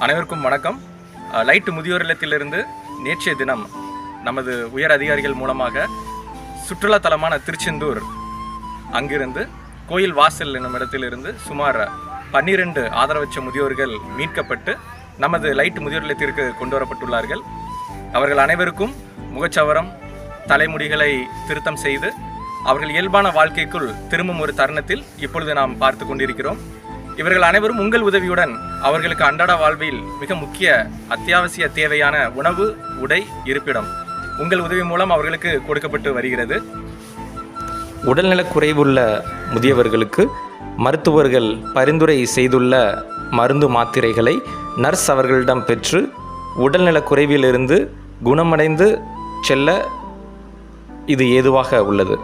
அனைவருக்கும் வணக்கம். லைட் முதியோர் இல்லத்திலிருந்து நேற்றைய தினம் நமது உயர் அதிகாரிகள் மூலமாக சுற்றுலா தலமான திருச்செந்தூர் அங்கிருந்து கோயில் வாசல் என்னும் இடத்திலிருந்து சுமார் 12 ஆதரவற்ற முதியோர்கள் மீட்கப்பட்டு நமது லைட் முதியோர் இல்லத்திற்கு கொண்டு வரப்பட்டுள்ளார்கள். அவர்கள் அனைவருக்கும் முகச்சவரம், தலைமுடிகளை திருத்தம் செய்து அவர்கள் இயல்பான வாழ்க்கைக்குள் திரும்பும் ஒரு தருணத்தில் இப்பொழுது நாம் பார்த்து கொண்டிருக்கிறோம். இவர்கள் அனைவரும் உங்கள் உதவியுடன் அவர்களுக்கு அன்றாட வாழ்வில் மிக முக்கிய அத்தியாவசிய தேவையான உணவு, உடை, இருப்பிடம் உங்கள் உதவி மூலம் அவர்களுக்கு கொடுக்கப்பட்டு வருகிறது. உடல்நலக் குறைவுள்ள முதியவர்களுக்கு மருத்துவர்கள் பரிந்துரை செய்துள்ள மருந்து மாத்திரைகளை நர்ஸ் அவர்களிடம் பெற்று உடல்நலக் குறைவிலிருந்து குணமடைந்து செல்ல இது ஏதுவாக உள்ளது.